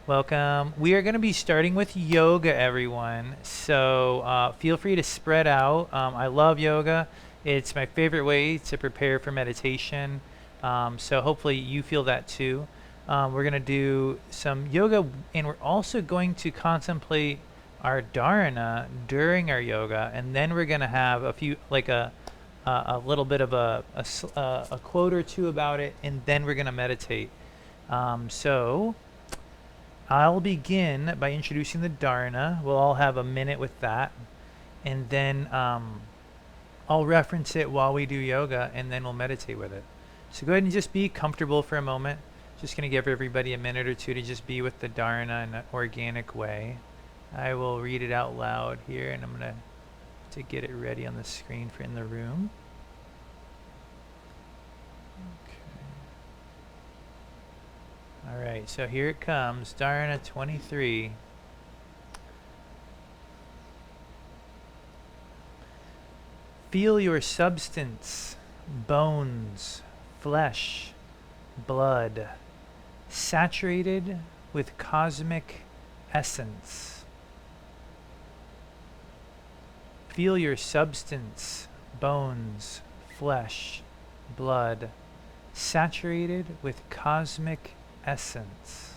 Welcome. We are going to be starting with yoga, everyone. So feel free to spread out. I love yoga. It's my favorite way to prepare for meditation. So hopefully you feel that too. We're going to do some yoga, and we're also going to contemplate our dharana during our yoga, and then we're going to have a few, like a little bit of a quote or two about it, and then we're going to meditate. So I'll begin by introducing the Dharana. We'll all have a minute with that. And then I'll reference it while we do yoga, and then we'll meditate with it. So go ahead and just be comfortable for a moment. Just going to give everybody a minute or two to just be with the Dharana in an organic way. I will read it out loud here, and I'm going to get it ready on the screen for in the room. All right, so here it comes, Dharana 23. Feel your substance, bones, flesh, blood, saturated with cosmic essence. Feel your substance, bones, flesh, blood, saturated with cosmic essence.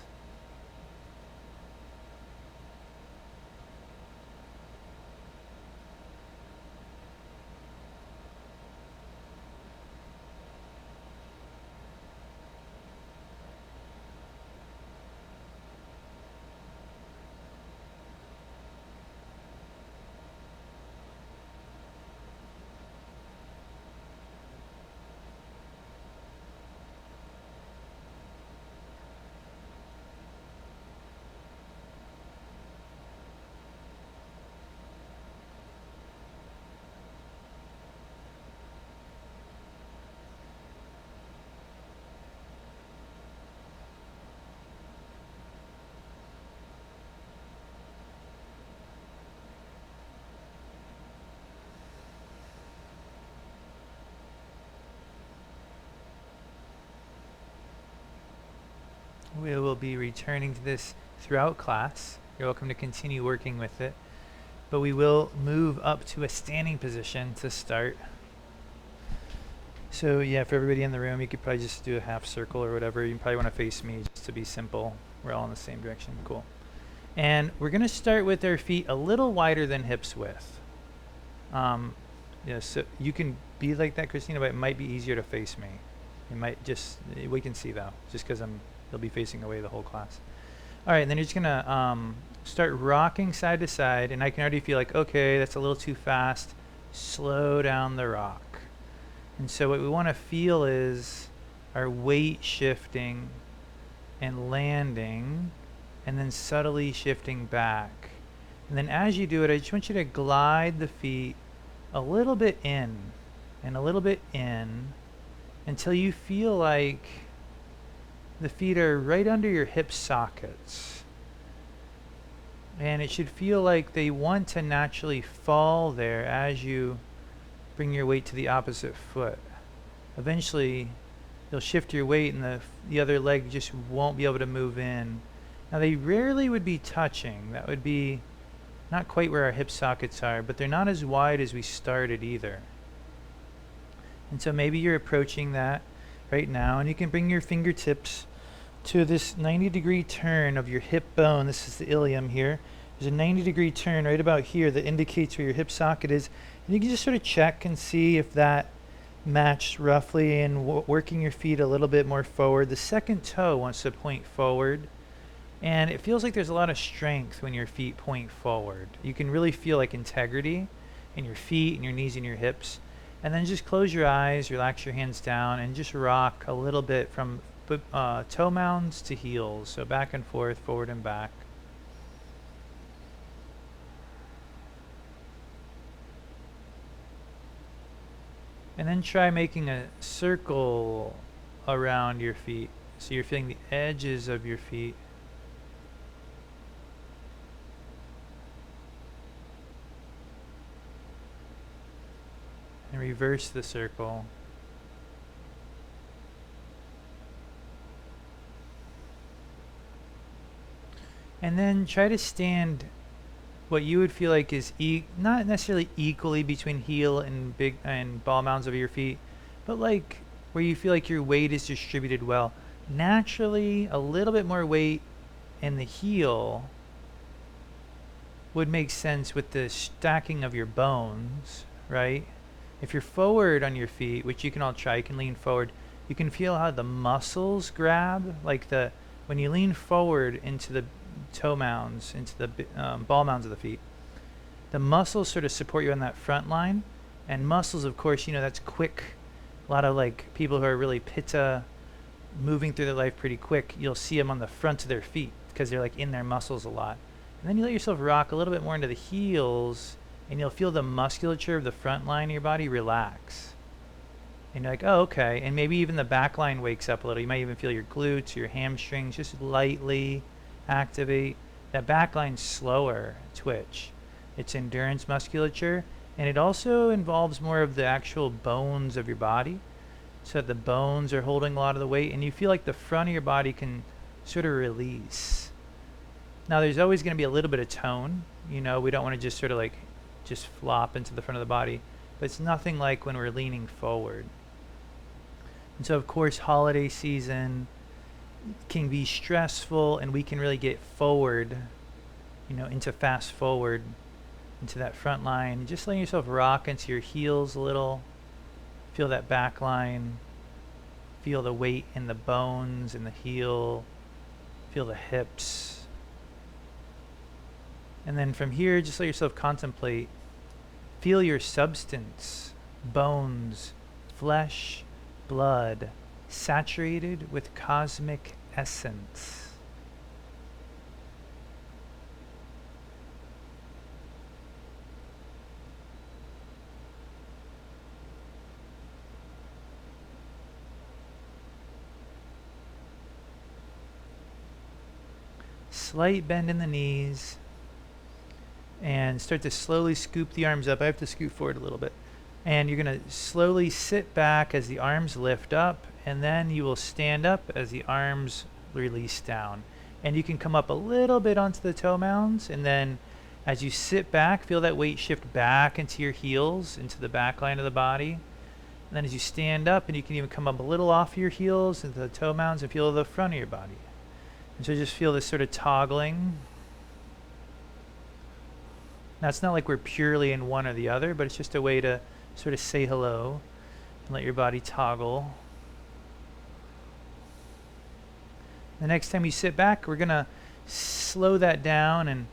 We will be returning to this throughout class. You're welcome to continue working with it. But we will move up to a standing position to start. So yeah, for everybody in the room, you could probably just do a half circle or whatever. You probably want to face me just to be simple. We're all in the same direction. Cool. And we're going to start with our feet a little wider than hips width. So you can be like that, Christina, but it might be easier to face me. It might just, we can see though, just because they'll be facing away the whole class. All right, and then you're just gonna start rocking side to side, and I can already feel like, okay, that's a little too fast. Slow down the rock. And so what we want to feel is our weight shifting and landing, and then subtly shifting back. And then as you do it, I just want you to glide the feet a little bit in and a little bit in until you feel like the feet are right under your hip sockets. And it should feel like they want to naturally fall there as you bring your weight to the opposite foot. Eventually, you'll shift your weight and the other leg just won't be able to move in. Now, they rarely would be touching. That would be not quite where our hip sockets are, but they're not as wide as we started either. And so maybe you're approaching that right now, and you can bring your fingertips to this 90-degree turn of your hip bone. This is the ilium here. There's a 90-degree turn right about here that indicates where your hip socket is. And you can just sort of check and see if that matched roughly, and working your feet a little bit more forward. The second toe wants to point forward. And it feels like there's a lot of strength when your feet point forward. You can really feel like integrity in your feet and your knees and your hips. And then just close your eyes, relax your hands down, and just rock a little bit from toe mounds to heels. So back and forth, forward and back. And then try making a circle around your feet. So you're feeling the edges of your feet. And reverse the circle. And then try to stand what you would feel like is not necessarily equally between heel and big and ball mounds of your feet, but like where you feel like your weight is distributed well. Naturally, a little bit more weight in the heel would make sense with the stacking of your bones, right? If you're forward on your feet, which you can all try, you can lean forward, you can feel how the muscles grab, like when you lean forward into the toe mounds, into the ball mounds of the feet, the muscles sort of support you on that front line. And muscles, of course, that's quick. A lot of like people who are really pitta, moving through their life pretty quick, you'll see them on the front of their feet because they're like in their muscles a lot. And then you let yourself rock a little bit more into the heels, and you'll feel the musculature of the front line of your body relax. And you're like, oh, okay. And maybe even the back line wakes up a little. You might even feel your glutes, your hamstrings just lightly activate. That back line's slower twitch. It's endurance musculature, and it also involves more of the actual bones of your body. So the bones are holding a lot of the weight, and you feel like the front of your body can sort of release. Now, there's always going to be a little bit of tone. We don't want to just sort of like just flop into the front of the body, but it's nothing like when we're leaning forward. And so, of course, holiday season can be stressful, and we can really get forward, into fast forward, into that front line. Just letting yourself rock into your heels a little. Feel that back line. Feel the weight in the bones in the heel. Feel the hips. And then from here, just let yourself contemplate. Feel your substance, bones, flesh, blood, saturated with cosmic essence. Slight bend in the knees. And start to slowly scoop the arms up. I have to scoot forward a little bit. And you're going to slowly sit back as the arms lift up, and then you will stand up as the arms release down. And you can come up a little bit onto the toe mounds, and then as you sit back, feel that weight shift back into your heels, into the back line of the body. And then as you stand up, and you can even come up a little off your heels into the toe mounds and feel the front of your body. And so just feel this sort of toggling. Now, it's not like we're purely in one or the other, but it's just a way to sort of say hello and let your body toggle. The next time you sit back, we're going to slow that down and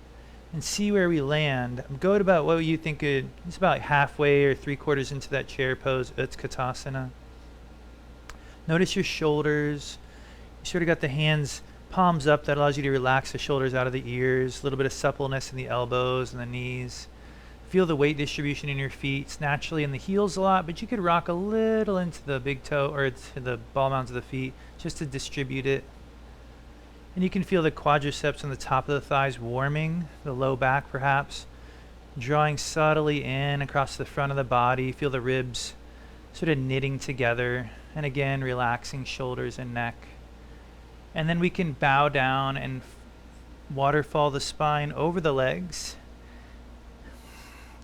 see where we land. Go at about what you think it's about halfway or 3/4 into that chair pose, Utkatasana. Notice your shoulders. You sort of got the hands palms up. That allows you to relax the shoulders out of the ears. A little bit of suppleness in the elbows and the knees. Feel the weight distribution in your feet. It's naturally in the heels a lot, but you could rock a little into the big toe or to the ball mounds of the feet just to distribute it. And you can feel the quadriceps on the top of the thighs warming, the low back perhaps, drawing subtly in across the front of the body. Feel the ribs sort of knitting together. And again, relaxing shoulders and neck. And then we can bow down and waterfall the spine over the legs.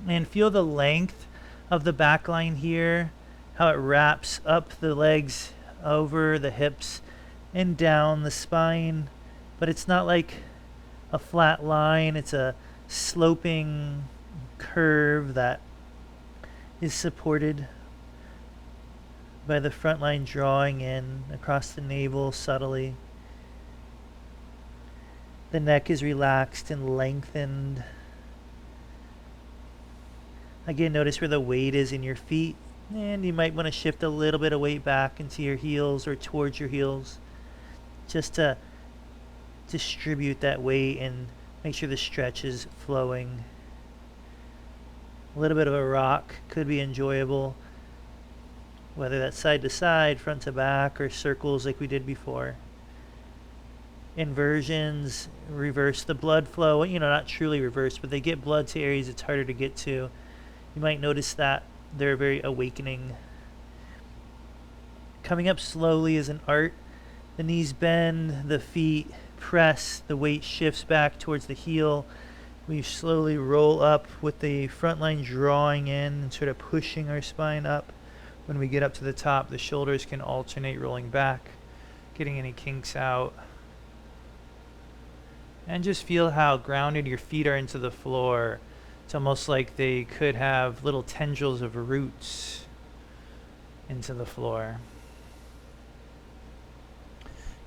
And feel the length of the back line here, how it wraps up the legs over the hips and down the spine. But it's not like a flat line, it's a sloping curve that is supported by the front line drawing in across the navel subtly. The neck is relaxed and lengthened. Again, notice where the weight is in your feet, and you might want to shift a little bit of weight back into your heels or towards your heels just to distribute that weight and make sure the stretch is flowing. A little bit of a rock could be enjoyable, whether that's side to side, front to back, or circles like we did before. Inversions reverse the blood flow. Not truly reverse, but they get blood to areas it's harder to get to. You might notice that they're very awakening. Coming up slowly is an art. The knees bend, the feet press, the weight shifts back towards the heel. We slowly roll up with the front line drawing in and sort of pushing our spine up. When we get up to the top, the shoulders can alternate rolling back, getting any kinks out. And just feel how grounded your feet are into the floor. It's almost like they could have little tendrils of roots into the floor.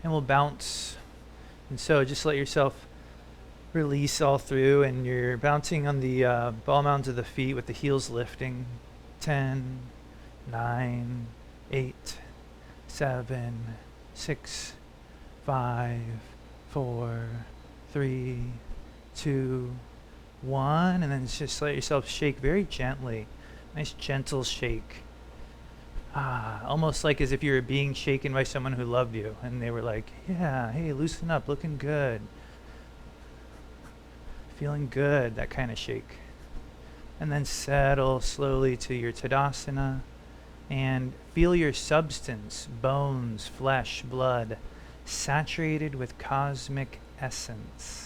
And we'll bounce. And so just let yourself release all through, and you're bouncing on the ball mounds of the feet with the heels lifting. 10, 9, 8, 7, 6, 5, 4, 3, 2, 1, and then just let yourself shake very gently. Nice gentle shake. Almost like as if you were being shaken by someone who loved you and they were like, yeah, hey, loosen up, looking good, feeling good, that kind of shake. And then settle slowly to your Tadasana and feel your substance, bones, flesh, blood, saturated with cosmic essence.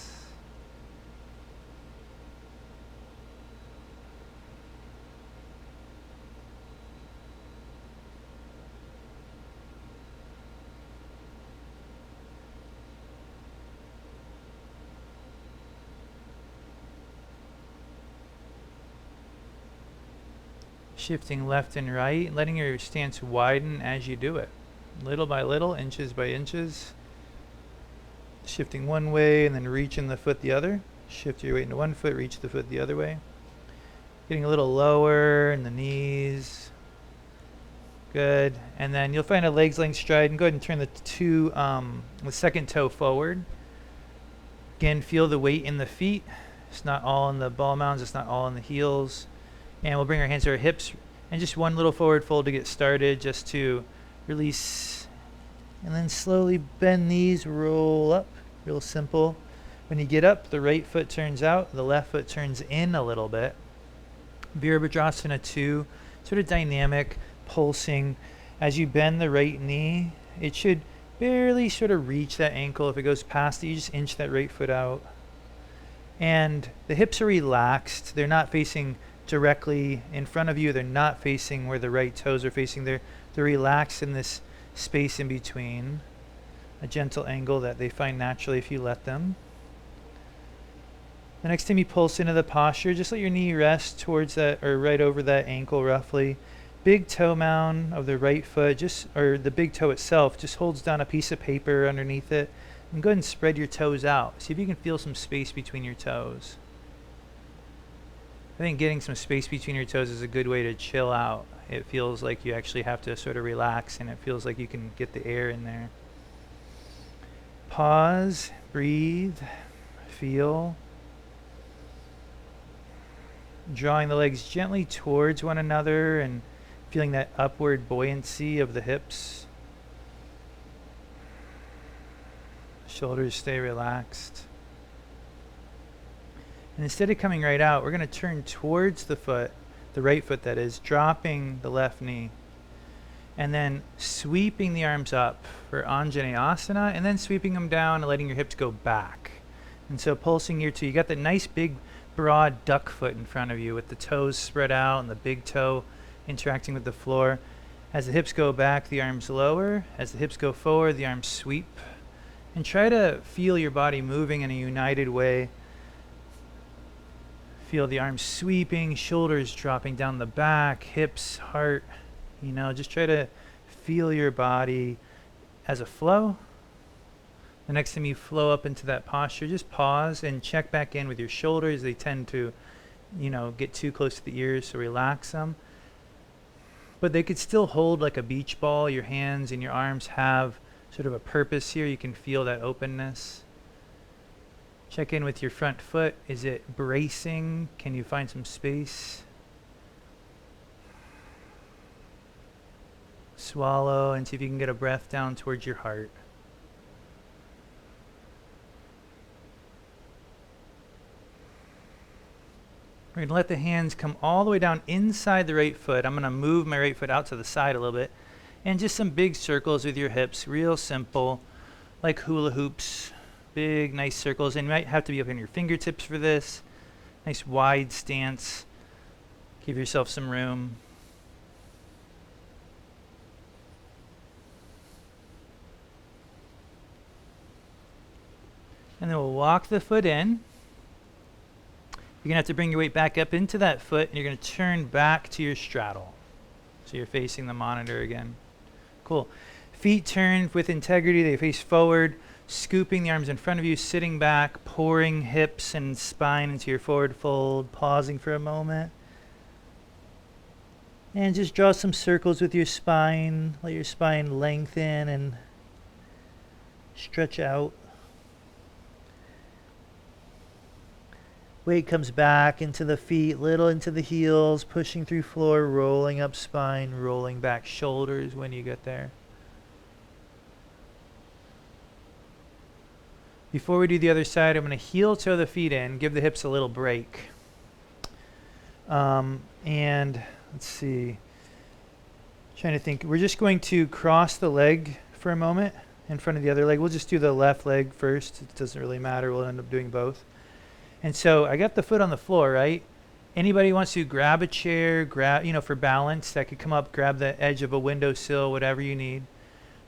Shifting left and right, letting your stance widen as you do it. Little by little, inches by inches. Shifting one way and then reaching the foot the other. Shift your weight into one foot, reach the foot the other way. Getting a little lower in the knees. Good. And then you'll find a legs length stride, and go ahead and turn the second toe forward. Again, feel the weight in the feet. It's not all in the ball mounds, it's not all in the heels. And we'll bring our hands to our hips, and just one little forward fold to get started, just to release. And then slowly bend knees, roll up, real simple. When you get up, the right foot turns out, the left foot turns in a little bit. Virabhadrasana 2, sort of dynamic, pulsing. As you bend the right knee, it should barely sort of reach that ankle. If it goes past it, you just inch that right foot out. And the hips are relaxed. They're not facing directly in front of you. They're not facing where the right toes are facing. They're relaxed in this space in between, a gentle angle that they find naturally if you let them. The next time you pulse into the posture, just let your knee rest towards that, or right over that ankle roughly. Big toe mound of the right foot, or the big toe itself, just holds down a piece of paper underneath it. And go ahead and spread your toes out. See if you can feel some space between your toes. I think getting some space between your toes is a good way to chill out. It feels like you actually have to sort of relax, and it feels like you can get the air in there. Pause, breathe, feel. Drawing the legs gently towards one another and feeling that upward buoyancy of the hips. Shoulders stay relaxed. And instead of coming right out, we're going to turn towards the foot, the right foot that is, dropping the left knee. And then sweeping the arms up for Anjaneyasana, and then sweeping them down and letting your hips go back. And so pulsing here too. You got the nice big broad duck foot in front of you with the toes spread out and the big toe interacting with the floor. As the hips go back, the arms lower. As the hips go forward, the arms sweep. And try to feel your body moving in a united way. Feel the arms sweeping, shoulders dropping down the back, hips, heart. Just try to feel your body as a flow. The next time you flow up into that posture, just pause and check back in with your shoulders. They tend to, get too close to the ears, so relax them. But they could still hold like a beach ball. Your hands and your arms have sort of a purpose here. You can feel that openness. Check in with your front foot. Is it bracing? Can you find some space? Swallow and see if you can get a breath down towards your heart. We're going to let the hands come all the way down inside the right foot. I'm going to move my right foot out to the side a little bit. And just some big circles with your hips, real simple, like hula hoops. big, nice circles. And you might have to be up in your fingertips for this. Nice wide stance. Give yourself some room. And then we'll walk the foot in. You're going to have to bring your weight back up into that foot, and you're going to turn back to your straddle. So you're facing the monitor again. Cool. Feet turn with integrity. They face forward, scooping the arms in front of you, sitting back, pouring hips and spine into your forward fold, pausing for a moment. And just draw some circles with your spine. Let your spine lengthen and stretch out. Weight comes back into the feet, little into the heels, pushing through floor, rolling up spine, rolling back shoulders when you get there. Before we do the other side, I'm going to heel toe the feet in, give the hips a little break. And let's see. Trying to think. We're just going to cross the leg for a moment in front of the other leg. We'll just do the left leg first. It doesn't really matter. We'll end up doing both. And so I got the foot on the floor, right? Anybody wants to grab a chair, for balance, that could come up, grab the edge of a windowsill, whatever you need.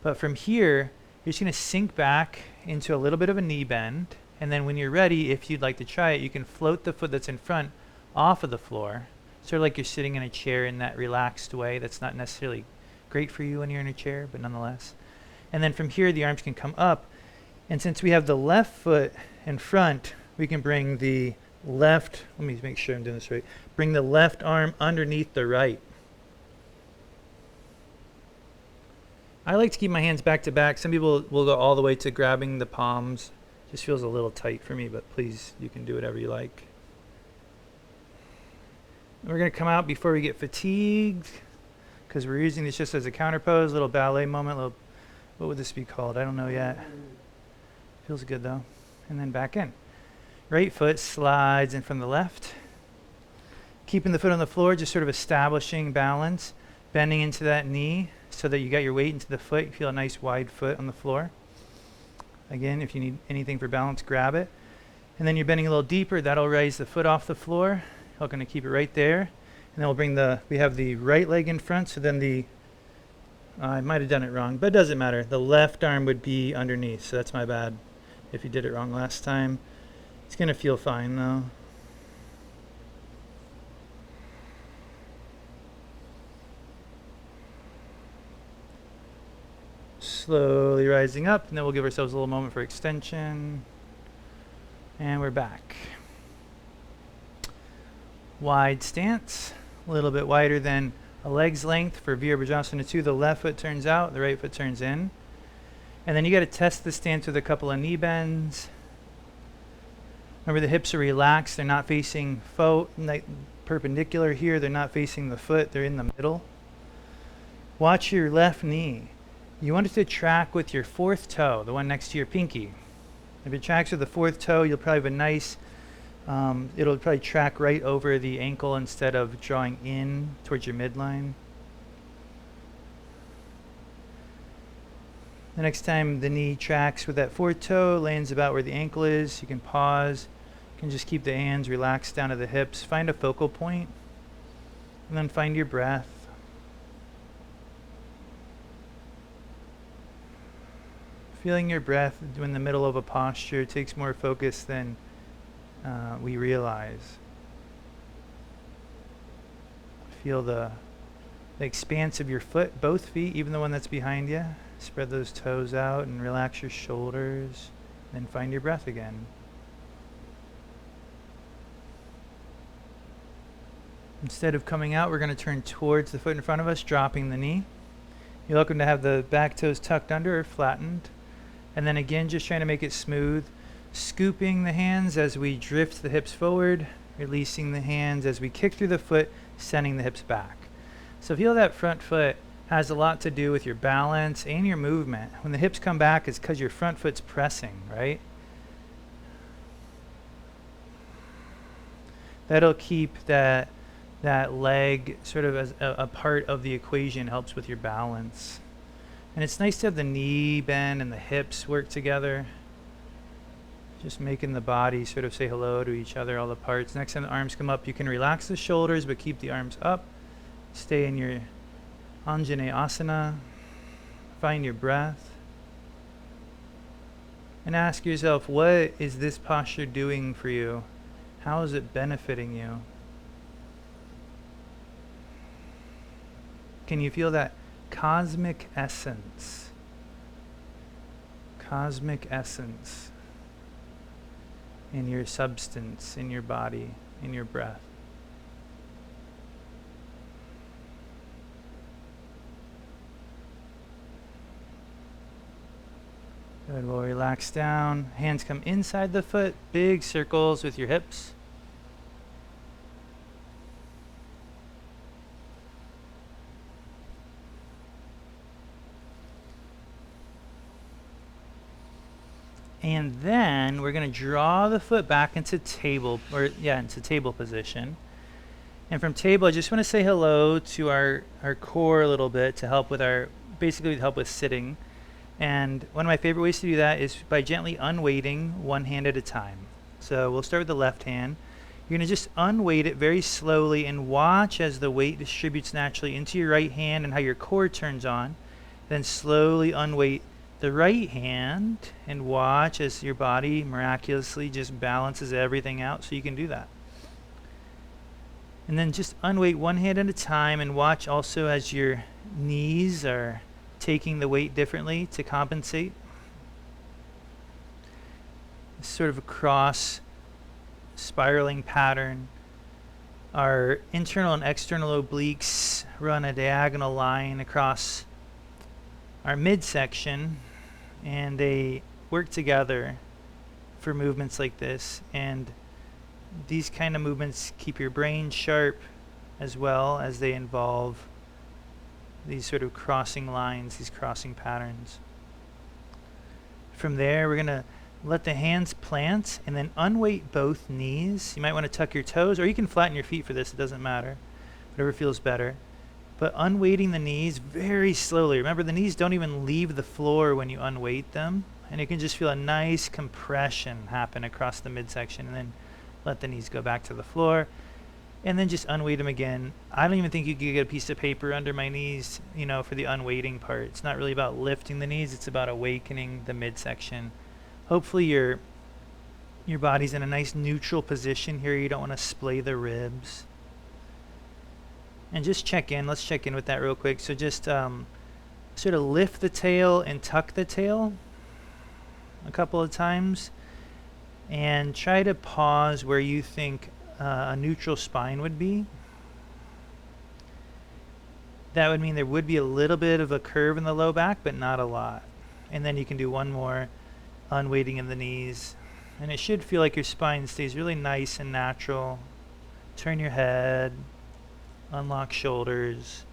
But from here, you're just going to sink back into a little bit of a knee bend. And then when you're ready, if you'd like to try it, you can float the foot that's in front off of the floor. Sort of like you're sitting in a chair in that relaxed way. That's not necessarily great for you when you're in a chair, but nonetheless. And then from here, the arms can come up. And since we have the left foot in front, we can bring the left, let me make sure I'm doing this right, bring the left arm underneath the right. I like to keep my hands back to back. Some people will go all the way to grabbing the palms. Just feels a little tight for me, but please, you can do whatever you like. We're going to come out before we get fatigued, because we're using this just as a counter pose, little ballet moment, what would this be called? I don't know yet. Feels good though. And then back in. Right foot slides in from the left. Keeping the foot on the floor, just sort of establishing balance, bending into that knee so that you got your weight into the foot. You feel a nice wide foot on the floor. Again, if you need anything for balance, grab it. And then you're bending a little deeper. That'll raise the foot off the floor. We're going to keep it right there. And then we'll bring we have the right leg in front, so then I might have done it wrong, but it doesn't matter. The left arm would be underneath, so that's my bad if you did it wrong last time. It's going to feel fine though. Slowly rising up, and then we'll give ourselves a little moment for extension. And we're back. Wide stance, a little bit wider than a leg's length for Virabhadrasana 2. The left foot turns out, the right foot turns in. And then you got to test the stance with a couple of knee bends. Remember, the hips are relaxed. They're not facing perpendicular here. They're not facing the foot. They're in the middle. Watch your left knee. You want it to track with your fourth toe, the one next to your pinky. If it tracks with the fourth toe, you'll probably have a nice, it'll probably track right over the ankle instead of drawing in towards your midline. The next time the knee tracks with that fourth toe, lands about where the ankle is, you can pause. You can just keep the hands relaxed down to the hips. Find a focal point, and then find your breath. Feeling your breath in the middle of a posture takes more focus than we realize. Feel the expanse of your foot, both feet, even the one that's behind you. Spread those toes out and relax your shoulders. Then find your breath again. Instead of coming out, we're going to turn towards the foot in front of us, dropping the knee. You're welcome to have the back toes tucked under or flattened. And then again, just trying to make it smooth. Scooping the hands as we drift the hips forward. Releasing the hands as we kick through the foot, sending the hips back. So feel that front foot has a lot to do with your balance and your movement. When the hips come back, it's because your front foot's pressing, right? That'll keep that leg sort of as a part of the equation, helps with your balance. And it's nice to have the knee bend and the hips work together. Just making the body sort of say hello to each other, all the parts. Next time the arms come up, you can relax the shoulders, but keep the arms up. Stay in your Anjane asana. Find your breath. And ask yourself, what is this posture doing for you? How is it benefiting you? Can you feel that cosmic essence? Cosmic essence in your substance, in your body, in your breath. Good, we'll relax down. Hands come inside the foot, big circles with your hips. And then we're going to draw the foot back into table, into table position. And from table, I just want to say hello to our core a little bit to help with basically to help with sitting. And one of my favorite ways to do that is by gently unweighting one hand at a time. So we'll start with the left hand. You're going to just unweight it very slowly and watch as the weight distributes naturally into your right hand and how your core turns on. Then slowly unweight the right hand and watch as your body miraculously just balances everything out, so you can do that. And then just unweight one hand at a time and watch also as your knees are taking the weight differently to compensate. It's sort of a cross spiraling pattern. Our internal and external obliques run a diagonal line across our midsection, and they work together for movements like this. And these kind of movements keep your brain sharp as well as they involve these sort of crossing lines, these crossing patterns. From there, we're going to let the hands plant and then unweight both knees. You might want to tuck your toes, or you can flatten your feet for this, it doesn't matter. Whatever feels better. But unweighting the knees very slowly. Remember, the knees don't even leave the floor when you unweight them. And you can just feel a nice compression happen across the midsection, and then let the knees go back to the floor. And then just unweight them again. I don't even think you could get a piece of paper under my knees, for the unweighting part. It's not really about lifting the knees, it's about awakening the midsection. Hopefully your body's in a nice neutral position here. You don't want to splay the ribs. And just check in. Let's check in with that real quick. So just sort of lift the tail and tuck the tail a couple of times. And try to pause where you think a neutral spine would be. That would mean there would be a little bit of a curve in the low back, but not a lot. And then you can do one more unweighting in the knees. And it should feel like your spine stays really nice and natural. Turn your head. Unlock shoulders.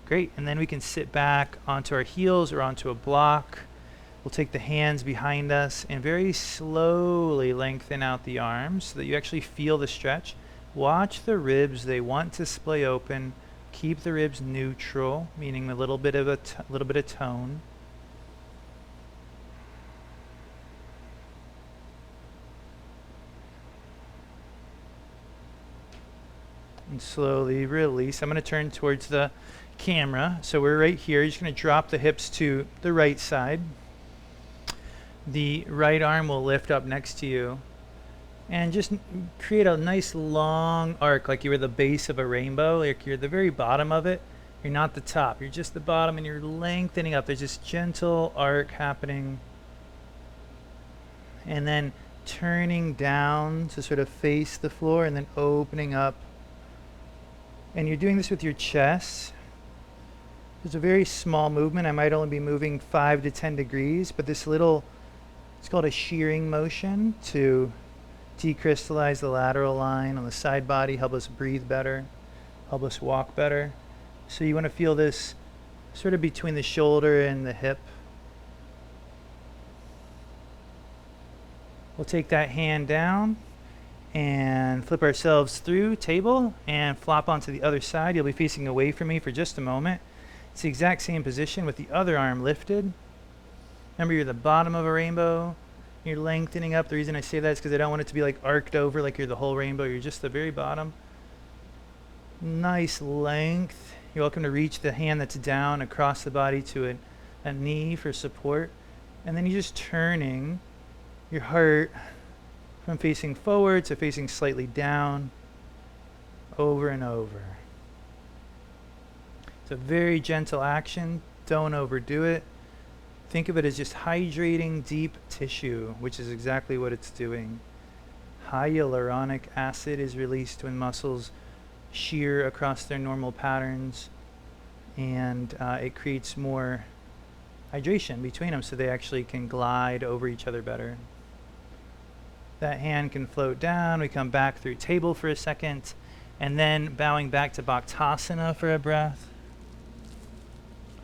Great. And then we can sit back onto our heels or onto a block. We'll take the hands behind us and very slowly lengthen out the arms so that you actually feel the stretch. Watch the ribs. They want to splay open. Keep the ribs neutral, meaning a little bit of tone. And slowly release. I'm going to turn towards the camera. So we're right here. You're just going to drop the hips to the right side. The right arm will lift up next to you. And just create a nice long arc, like you were the base of a rainbow, like you're the very bottom of it. You're not the top. You're just the bottom, and you're lengthening up. There's this gentle arc happening. And then turning down to sort of face the floor, and then opening up. And you're doing this with your chest. It's a very small movement. I might only be moving 5 to 10 degrees, but this little, it's called a shearing motion to decrystallize the lateral line on the side body, help us breathe better, help us walk better. So you want to feel this sort of between the shoulder and the hip. We'll take that hand down and flip ourselves through table and flop onto the other side. You'll be facing away from me for just a moment. It's the exact same position with the other arm lifted. Remember, you're the bottom of a rainbow. You're lengthening up. The reason I say that is because I don't want it to be like arced over like you're the whole rainbow. You're just the very bottom. Nice length. You're welcome to reach the hand that's down across the body to a knee for support. And then you're just turning your heart from facing forward to facing slightly down, over and over. It's a very gentle action. Don't overdo it. Think of it as just hydrating deep tissue, which is exactly what it's doing. Hyaluronic acid is released when muscles shear across their normal patterns, and it creates more hydration between them so they actually can glide over each other better. That hand can float down. We come back through table for a second, and then bowing back to Bhaktasana for a breath.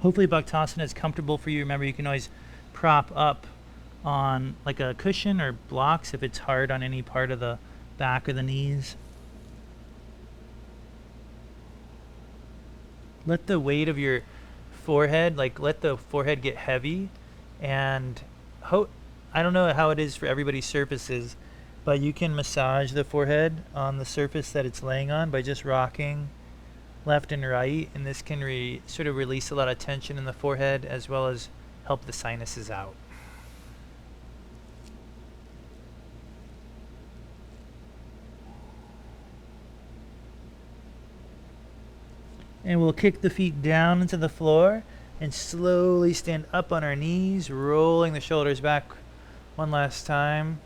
Hopefully Bhaktasana is comfortable for you. Remember, you can always prop up on like a cushion or blocks if it's hard on any part of the back or the knees. Let the weight of your forehead, let the forehead get heavy, and I don't know how it is for everybody's surfaces, but you can massage the forehead on the surface that it's laying on by just rocking left and right, and this can sort of release a lot of tension in the forehead as well as help the sinuses out. And we'll kick the feet down into the floor and slowly stand up on our knees, rolling the shoulders back one last time.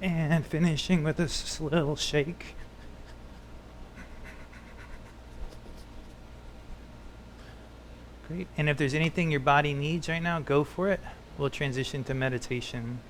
And finishing with a little shake. Great. And if there's anything your body needs right now, go for it. We'll transition to meditation.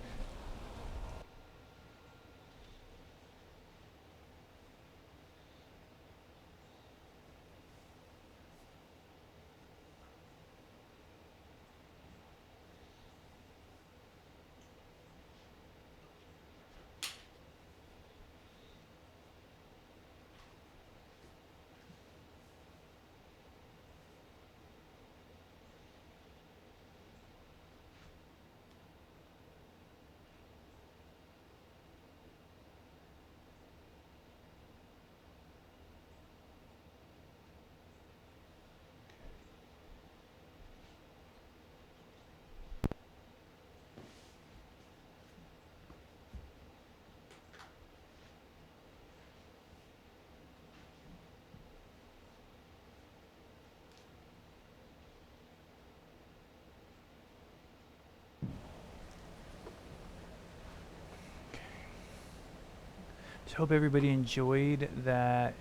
So hope everybody enjoyed that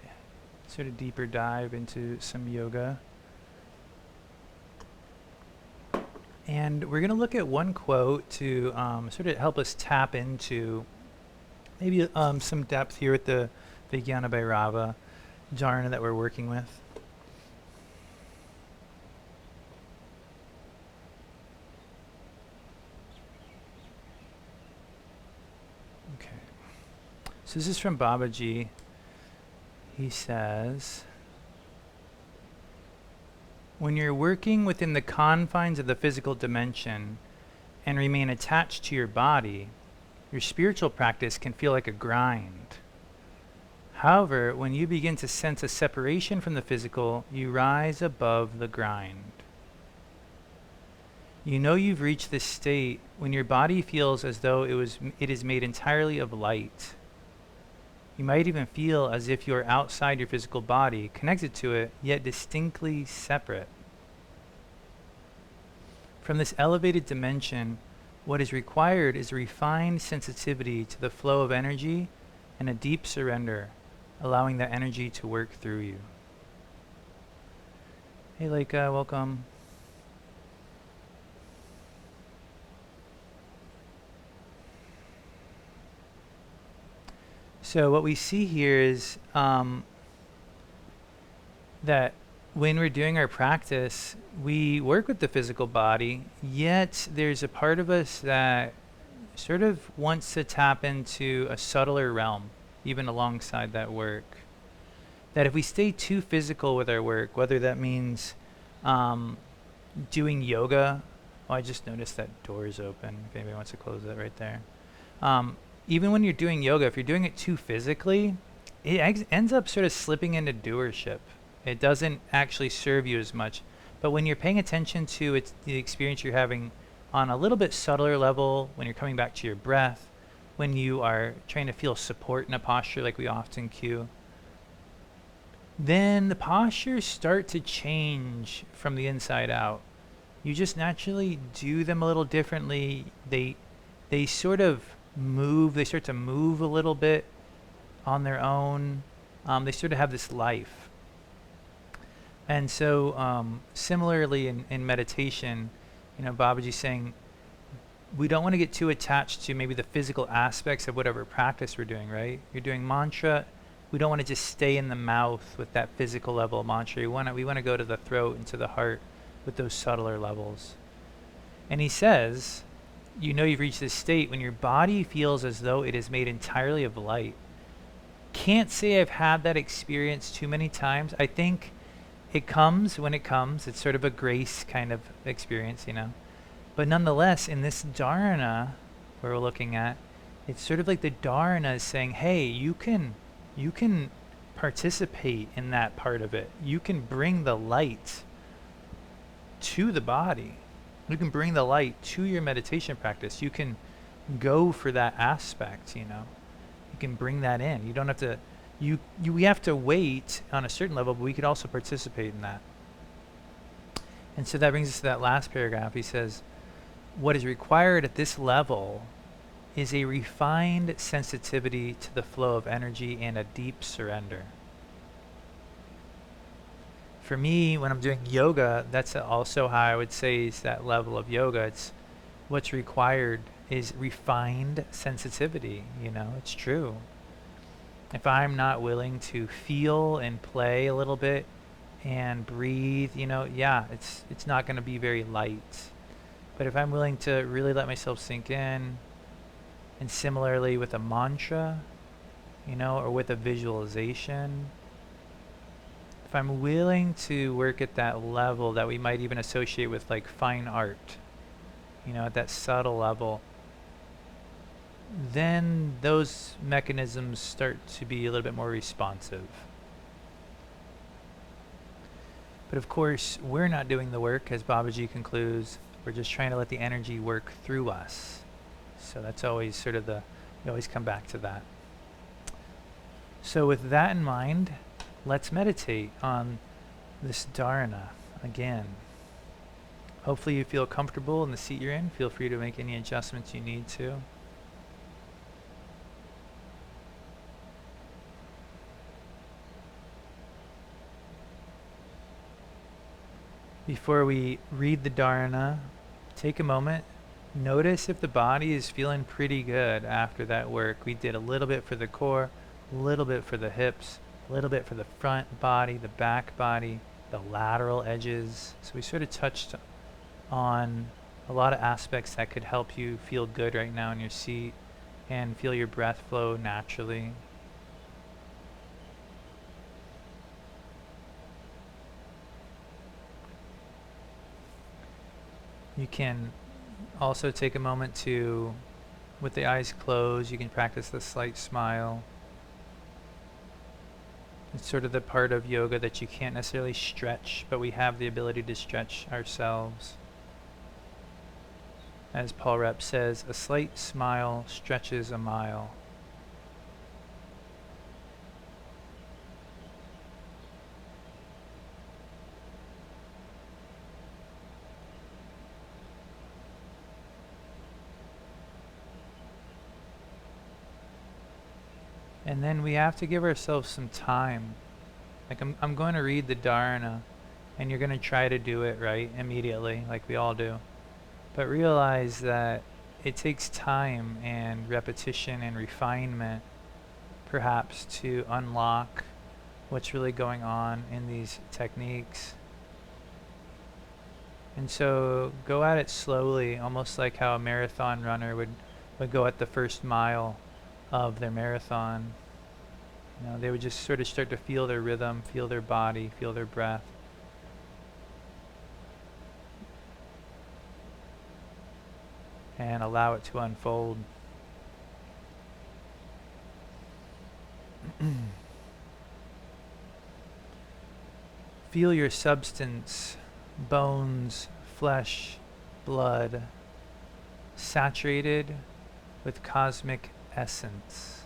sort of deeper dive into some yoga. And we're going to look at one quote to sort of help us tap into maybe some depth here with the Vijnana Bhairava Dharana that we're working with. So this is from Babaji. He says, when you're working within the confines of the physical dimension and remain attached to your body, your spiritual practice can feel like a grind. However, when you begin to sense a separation from the physical, you rise above the grind. You know you've reached this state when your body feels as though it is made entirely of light. You might even feel as if you're outside your physical body, connected to it, yet distinctly separate. From this elevated dimension, what is required is a refined sensitivity to the flow of energy and a deep surrender, allowing that energy to work through you. Hey Leica, welcome. So what we see here is that when we're doing our practice, we work with the physical body, yet there's a part of us that sort of wants to tap into a subtler realm, even alongside that work. That if we stay too physical with our work, whether that means doing yoga, oh, I just noticed that door is open. If anybody wants to close it right there. Even when you're doing yoga, if you're doing it too physically, it ends up sort of slipping into doership. It doesn't actually serve you as much. But when you're paying attention to the experience you're having on a little bit subtler level, when you're coming back to your breath, when you are trying to feel support in a posture like we often cue, then the postures start to change from the inside out. You just naturally do them a little differently. They sort of move. They start to move a little bit on their own. They sort of have this life. And so similarly in meditation, Babaji's saying we don't want to get too attached to maybe the physical aspects of whatever practice we're doing, right? You're doing mantra. We don't want to just stay in the mouth with that physical level of mantra. We want to go to the throat and to the heart with those subtler levels. And he says, you've reached this state when your body feels as though it is made entirely of light. Can't say I've had that experience too many times. I think it comes when it comes. It's sort of a grace kind of experience, But nonetheless, in this Dharana where we're looking at, it's sort of like the Dharana is saying, hey, you can participate in that part of it. You can bring the light to the body. You can bring the light to your meditation practice. You can go for that aspect, You can bring that in. You don't have to, we have to wait on a certain level, but we could also participate in that. And so that brings us to that last paragraph. He says, what is required at this level is a refined sensitivity to the flow of energy and a deep surrender. For me, when I'm doing yoga, that's also how I would say is that level of yoga. It's what's required is refined sensitivity. It's true. If I'm not willing to feel and play a little bit and breathe, it's not going to be very light. But if I'm willing to really let myself sink in, and similarly with a mantra, or with a visualization, if I'm willing to work at that level that we might even associate with like fine art, at that subtle level, then those mechanisms start to be a little bit more responsive. But of course, we're not doing the work, as Babaji concludes. We're just trying to let the energy work through us. So that's always sort of we always come back to that. So with that in mind, let's meditate on this Dharana again. Hopefully you feel comfortable in the seat you're in. Feel free to make any adjustments you need to. Before we read the Dharana, take a moment. Notice if the body is feeling pretty good after that work. We did a little bit for the core, a little bit for the hips, a little bit for the front body, the back body, the lateral edges. So we sort of touched on a lot of aspects that could help you feel good right now in your seat and feel your breath flow naturally. You can also take a moment to, with the eyes closed, you can practice the slight smile. It's sort of the part of yoga that you can't necessarily stretch, but we have the ability to stretch ourselves. As Paul Rep says, a slight smile stretches a mile. And then we have to give ourselves some time. Like I'm going to read the Dharana, and you're going to try to do it right immediately, like we all do. But realize that it takes time and repetition and refinement, perhaps, to unlock what's really going on in these techniques. And so go at it slowly, almost like how a marathon runner would go at the first mile of their marathon. They would just sort of start to feel their rhythm, feel their body, feel their breath. and allow it to unfold. Feel your substance, bones, flesh, blood, saturated with cosmic essence.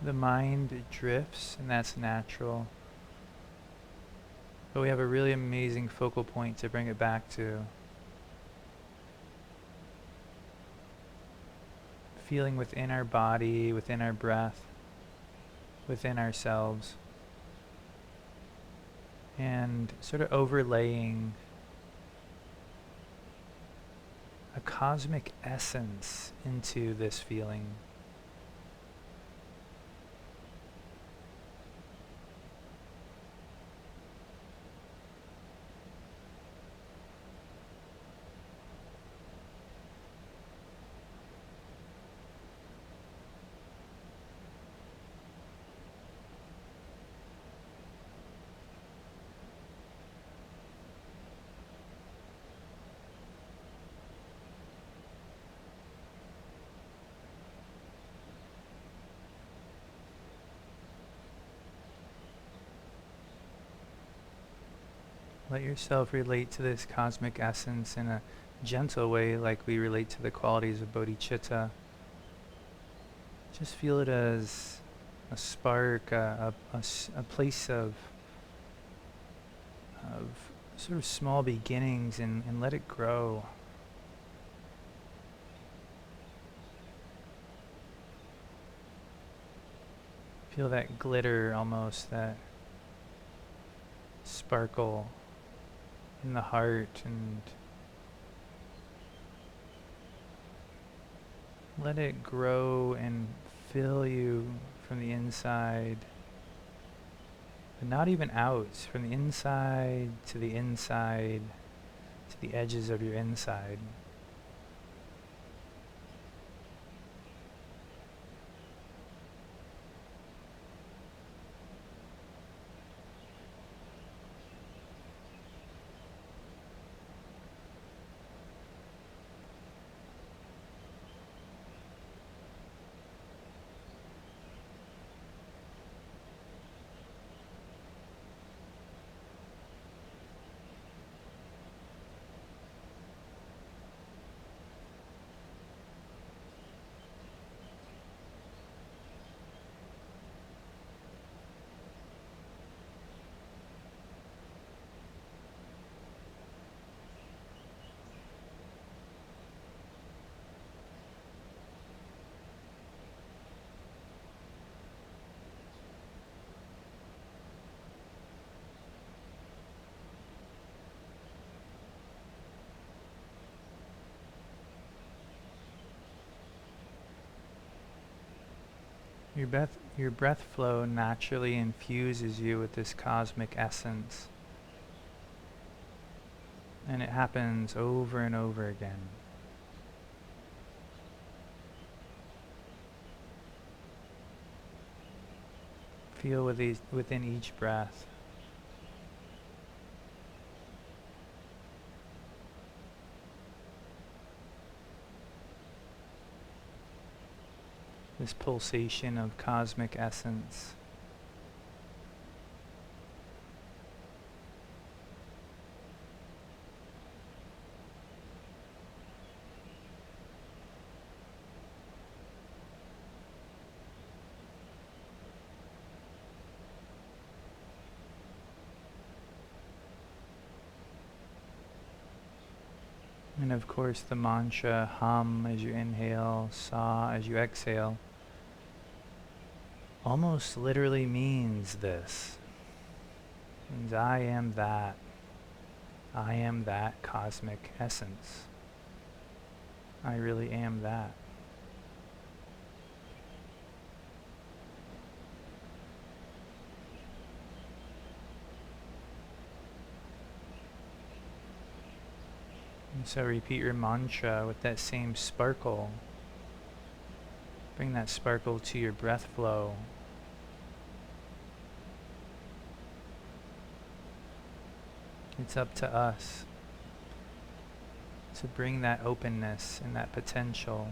The mind drifts, and that's natural. But we have a really amazing focal point to bring it back to. Feeling within our body, within our breath, within ourselves. And sort of overlaying a cosmic essence into this feeling. Let yourself relate to this cosmic essence in a gentle way, like we relate to the qualities of bodhicitta. Just feel it as a spark, a place of sort of small beginnings, and let it grow. Feel that glitter almost, that sparkle in the heart, and let it grow and fill you from the inside, but not even out, from the inside, to the edges of your inside. Your breath flow naturally infuses you with this cosmic essence. And it happens over and over again. Feel within each breath. This pulsation of cosmic essence. And of course the mantra hum as you inhale, sa as you exhale, almost literally means this. It means I am that. I am that cosmic essence. I really am that. And so repeat your mantra with that same sparkle. Bring that sparkle to your breath flow. It's up to us to bring that openness and that potential.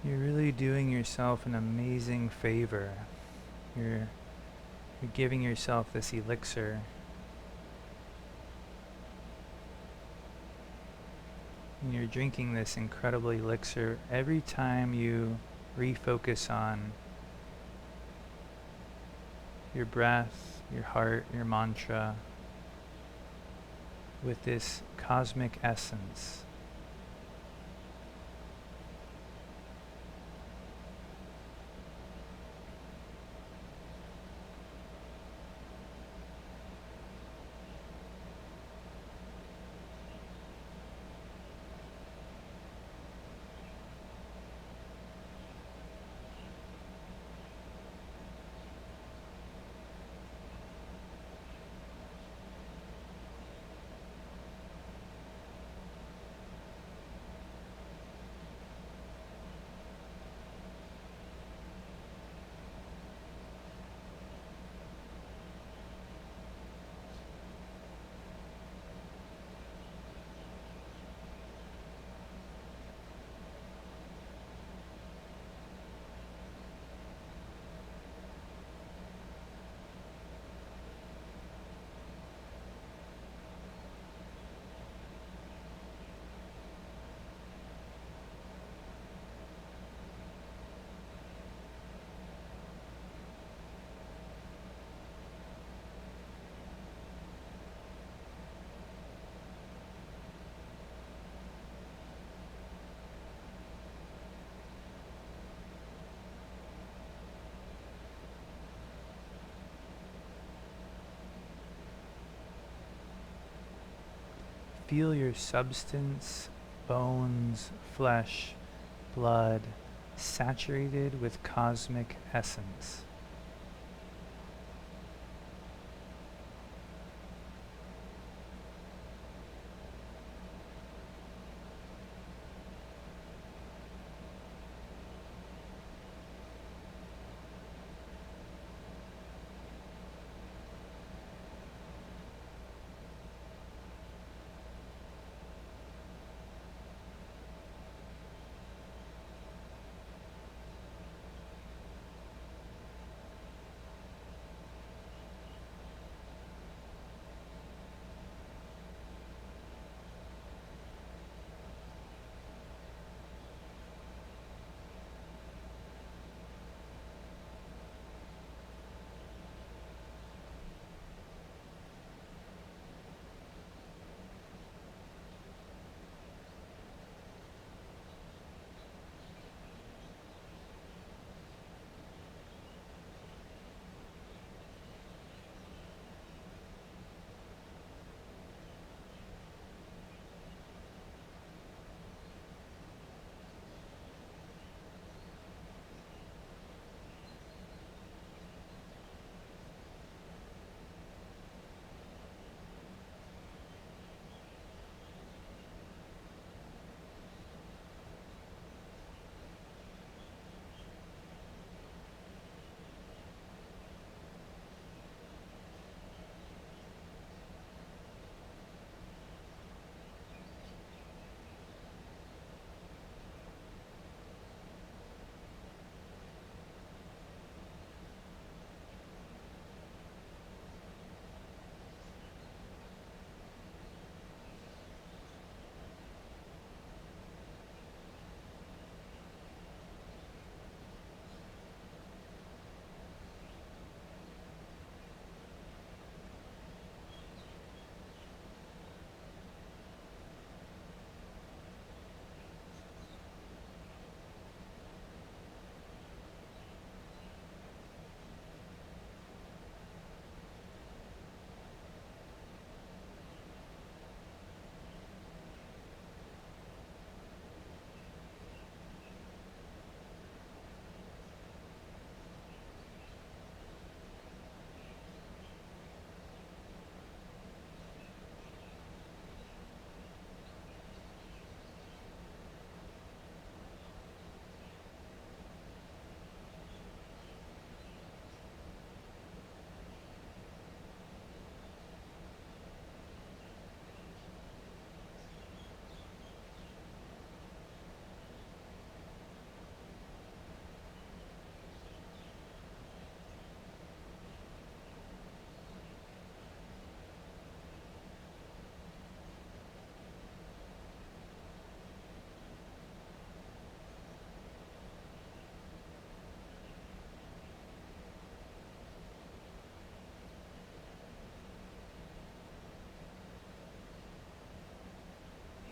You're really doing yourself an amazing favor. You're giving yourself this elixir. And you're drinking this incredible elixir every time you refocus on your breath, your heart, your mantra with this cosmic essence. Feel your substance, bones, flesh, blood, saturated with cosmic essence.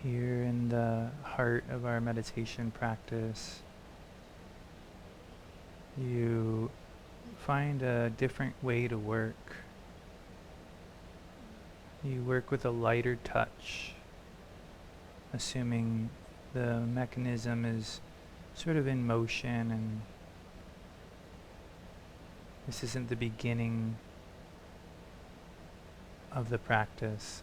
Here in the heart of our meditation practice, you find a different way to work. You work with a lighter touch, assuming the mechanism is sort of in motion and this isn't the beginning of the practice.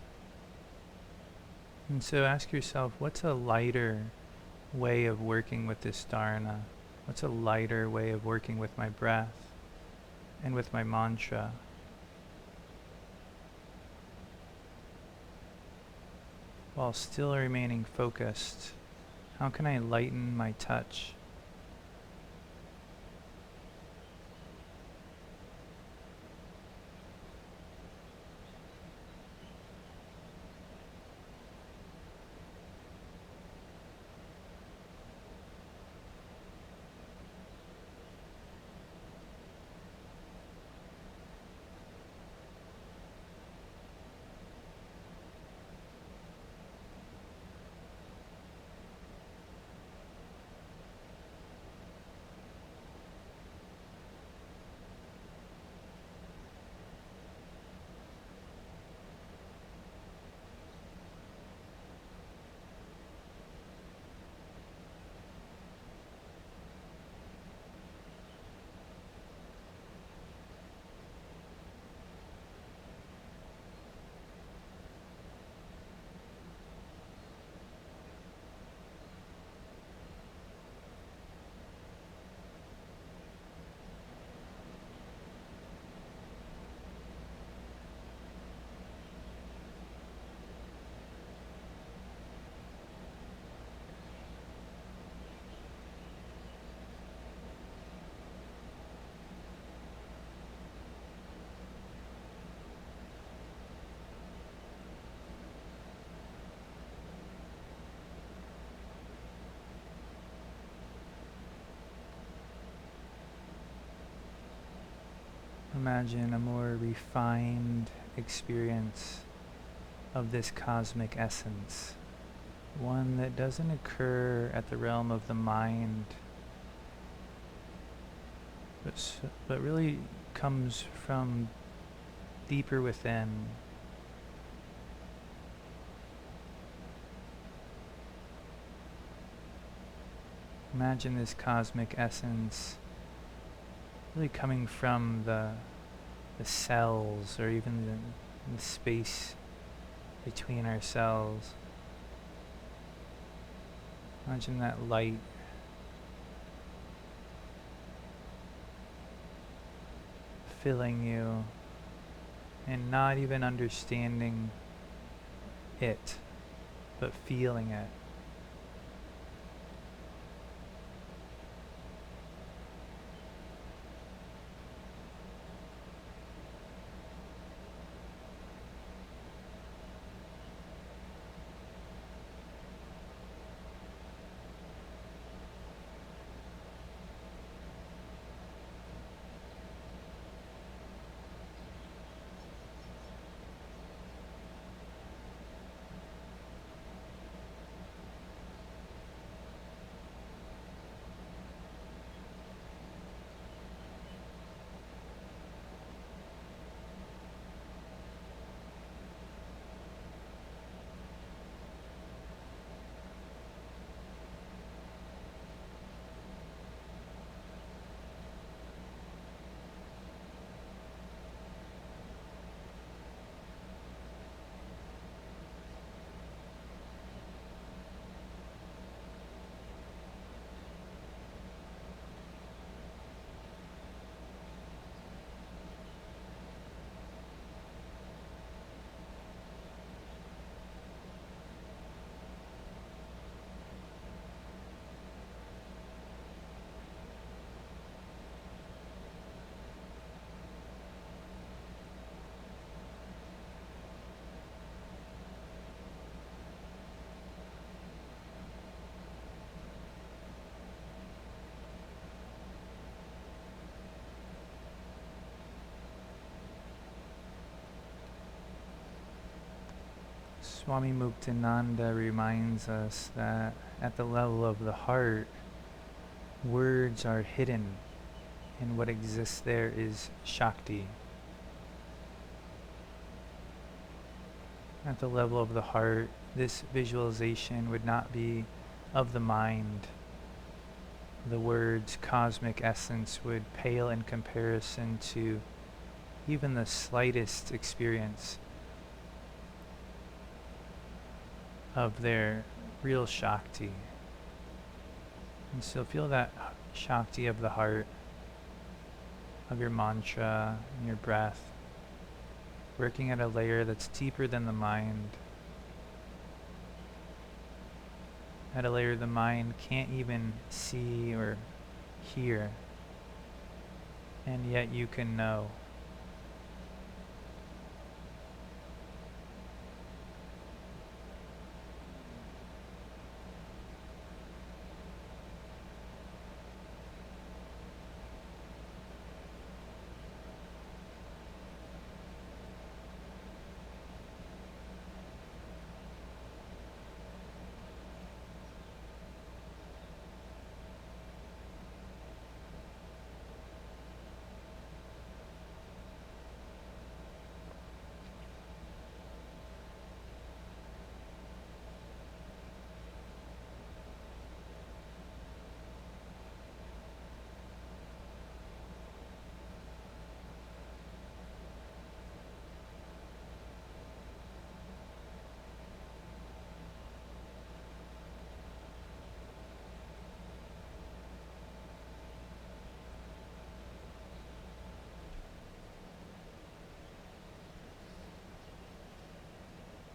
And so ask yourself, what's a lighter way of working with this dharana? What's a lighter way of working with my breath and with my mantra? While still remaining focused, how can I lighten my touch? Imagine a more refined experience of this cosmic essence, one that doesn't occur at the realm of the mind, but really comes from deeper within. Imagine this cosmic essence really coming from the cells, or even the space between our cells. Imagine that light filling you and not even understanding it, but feeling it. Swami Muktananda reminds us that at the level of the heart, words are hidden, and what exists there is Shakti. At the level of the heart, this visualization would not be of the mind. The words cosmic essence would pale in comparison to even the slightest experience of their real Shakti. And so feel that Shakti of the heart, of your mantra and your breath, working at a layer that's deeper than the mind, at a layer the mind can't even see or hear, and yet you can know.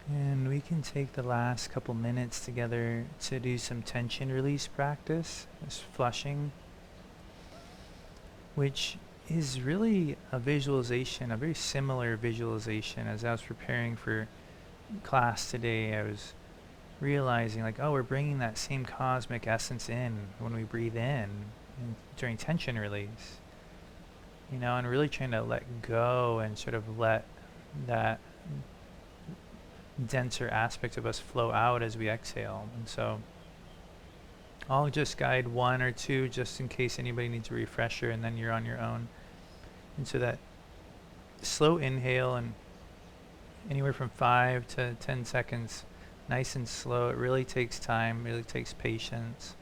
And we can take the last couple minutes together to do some tension release practice, this flushing, which is really a visualization, a very similar visualization. As I was preparing for class today, I was realizing like, oh, we're bringing that same cosmic essence in when we breathe in and during tension release, and really trying to let go and sort of let that denser aspect of us flow out as we exhale. And so I'll just guide one or two just in case anybody needs a refresher, and then you're on your own. And so that slow inhale, and anywhere from 5 to 10 seconds, nice and slow. It really takes time, really takes patience.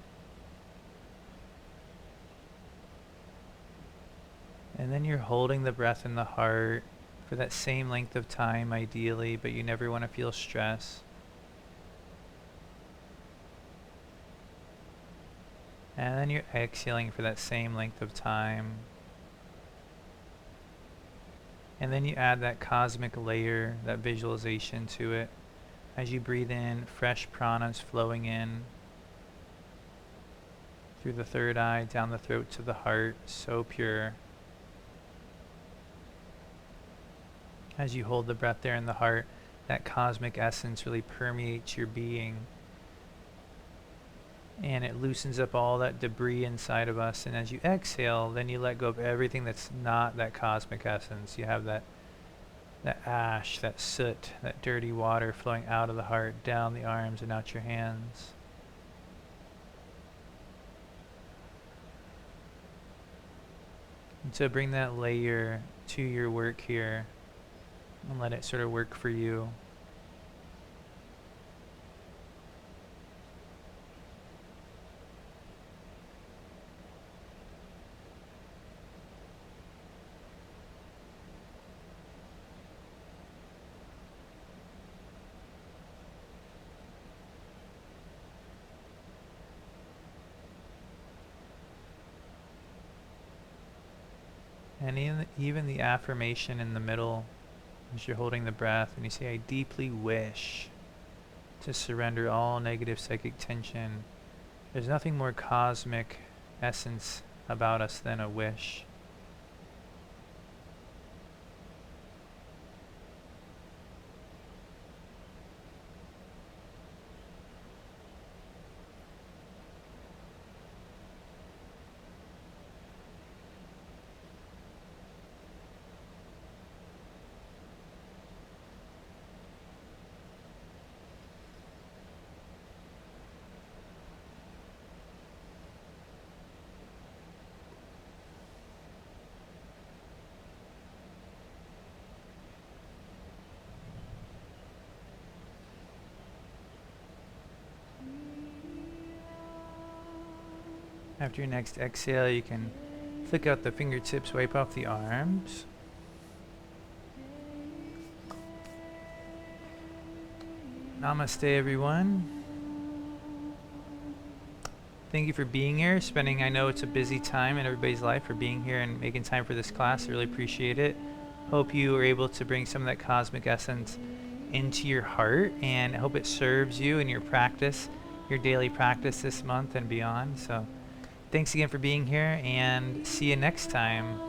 And then you're holding the breath in the heart for that same length of time ideally, but you never want to feel stress. And then you're exhaling for that same length of time. And then you add that cosmic layer, that visualization to it. As you breathe in, fresh prana's flowing in through the third eye, down the throat to the heart, so pure. As you hold the breath there in the heart, that cosmic essence really permeates your being. And it loosens up all that debris inside of us. And as you exhale, then you let go of everything that's not that cosmic essence. You have that ash, that soot, that dirty water flowing out of the heart, down the arms and out your hands. And so bring that layer to your work here and let it sort of work for you. And even the affirmation in the middle, as you're holding the breath, and you say, I deeply wish to surrender all negative psychic tension. There's nothing more cosmic essence about us than a wish. After your next exhale, you can flick out the fingertips, wipe off the arms. Namaste, everyone. Thank you for being here, I know it's a busy time in everybody's life, for being here and making time for this class. I really appreciate it. Hope you were able to bring some of that cosmic essence into your heart, and I hope it serves you in your practice, your daily practice this month and beyond. So thanks again for being here, and see you next time.